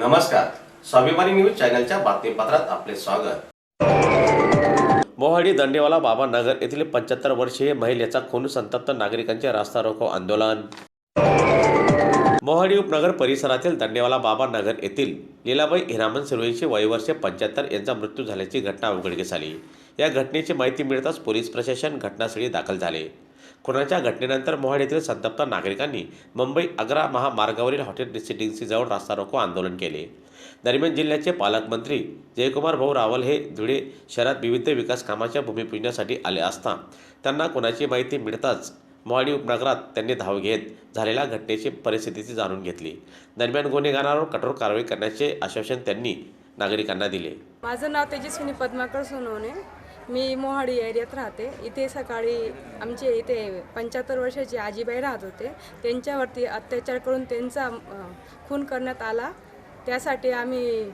नमस्कार, स्वाभिमानी न्यूज चॅनलच्या बातमीपत्रात आपले स्वागत। मोहाडी दंडेवाला बाबा नगर येथील 75 वर्षीय महिलेचा खून, संतप्त नागरिकांचे रास्ता रोको आंदोलन। मोहाडी उपनगर परिसरातील दंडेवाला बाबा नगर येथील लीलाबाई हिरामन सुर्वेची वय वर्ष 75 यांचा मृत्यू झाल्याची घटना उघडकीस आली। या घटनेची माहिती मिळताच पोलीस प्रशासन घटनास्थळी दाखल झाले। खुनाच्या घटनेनंतर मोहाडी येथील संतप्त नागरिकांनी मुंबई आग्रा महामार्गावरील हॉटेल रेसिडेन्सी जवळ रास्ता रोको आंदोलन केले। दरम्यान जिल्ह्याचे पालकमंत्री जयकुमार भाऊ रावल हे धुळे शहरात विविध विकास कामाच्या भूमिपूजनासाठी आले असता त्यांना खुनाची माहिती मिळताच मोहाडी उपनगरात त्यांनी धाव घेत झालेल्या घटनेची परिस्थिती जाणून घेतली। दरम्यान गुन्हेगारांवर कठोर कारवाई करण्याचे आश्वासन त्यांनी नागरिकांना दिले। माझं नाव तेजस्विनी पद्माकर सोनवणे, मी मोहाडी एरियात राहते। इथे सकाळी आमचे इथे 75 वर्षाची आजीबाई राहत होते, त्यांच्यावरती अत्याचार करून त्यांचा खून करण्यात आला। त्यासाठी आम्ही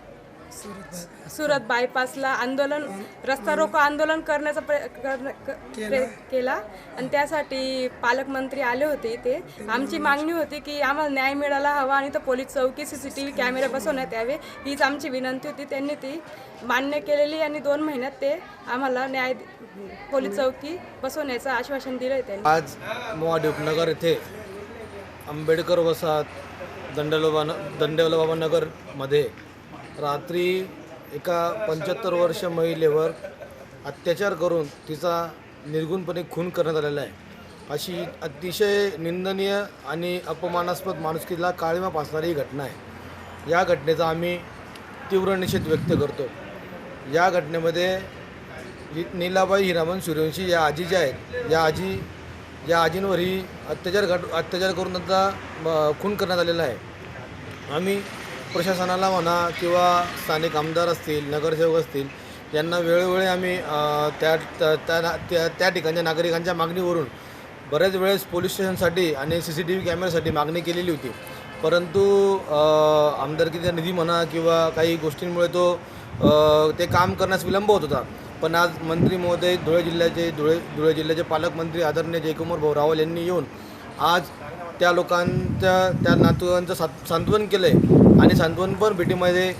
सुरत बायपासला रस्ता रोको आंदोलन करण्याचा केला आणि त्यासाठी पालकमंत्री आले होते। इथे आमची मागणी होती की आम्हाला न्याय मिळायला हवा आणि तो पोलीस चौकी CCTV कॅमेरे बसवण्यात यावे, हीच आमची विनंती होती। त्यांनी ती मान्य केलेली आणि 2 महिन्यात ते आम्हाला पोलीस चौकी बसवण्याचं आश्वासन दिलं त्यांनी। आज मोहाडी उपनगर येथे आंबेडकर वसाहत दंडेवाला बाबा नगरमध्ये रात्री एका 75 वर्ष महिलेवर अत्याचार करून तिचा निर्गुणपणे खून करण्यात आलेला आहे। अशी अतिशय निंदनीय आणि अपमानास्पद माणुसकीला काळिमा फासणारी घटना आहे। या घटनेचा आम्ही तीव्र निषेध व्यक्त करतो। या घटनेमध्ये लीलाबाई हिरामन सूर्यवंशी या आजी ज्या आहेत, या आजींवर ही अत्याचार करून त्यांचा खून करण्यात आलेला आहे। आम्ही प्रशासनाला म्हणा किंवा स्थानिक आमदार असतील, नगरसेवक असतील, यांना वेळोवेळी आम्ही त्या ठिकाणच्या नागरिकांच्या मागणीवरून बऱ्याच वेळेस पोलीस स्टेशनसाठी आणि CCTV कॅमेऱ्यासाठी मागणी केलेली होती, परंतु आमदारकीचा निधी म्हणा किंवा काही गोष्टींमुळे ते काम करण्यास विलंब होत होता। पण आज मंत्री महोदय धुळे जिल्ह्याचे पालकमंत्री आदरणीय जयकुमार भाऊ रावल यांनी येऊन आज त्या लोकांच्या नातवांचं सांत्वन केलं आहे आणि सांत्वनपर भेटीमध्ये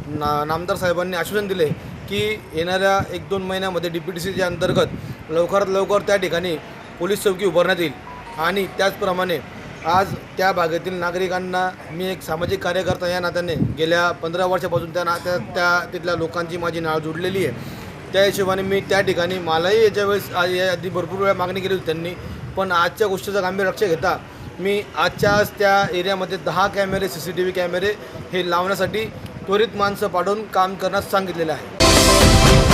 नामदार साहेबांनी आश्वासन दिले की येणाऱ्या 1-2 महिन्यामध्ये DPTCच्या अंतर्गत लवकरात लवकर त्या ठिकाणी पोलीस चौकी उभारण्यात येईल। आणि त्याचप्रमाणे आज त्या भागातील नागरिकांना मी एक सामाजिक कार्यकर्ता या नात्याने गेल्या 15 वर्षापासून त्या तिथल्या लोकांची माझी नाळ जोडलेली आहे। त्या हिशोबाने मी त्या ठिकाणी मलाही याच्या वेळेस आधी भरपूर वेळा मागणी केली होती त्यांनी, पण आजच्या गोष्टीचा गांभीर्य लक्ष घेता मी आज त्या एरियामध्ये 10 कॅमेरे CCTV कॅमेरे हे लावण्यासाठी त्वरित माणसं पाठवून काम करण्यास सांगितलेलं आहे।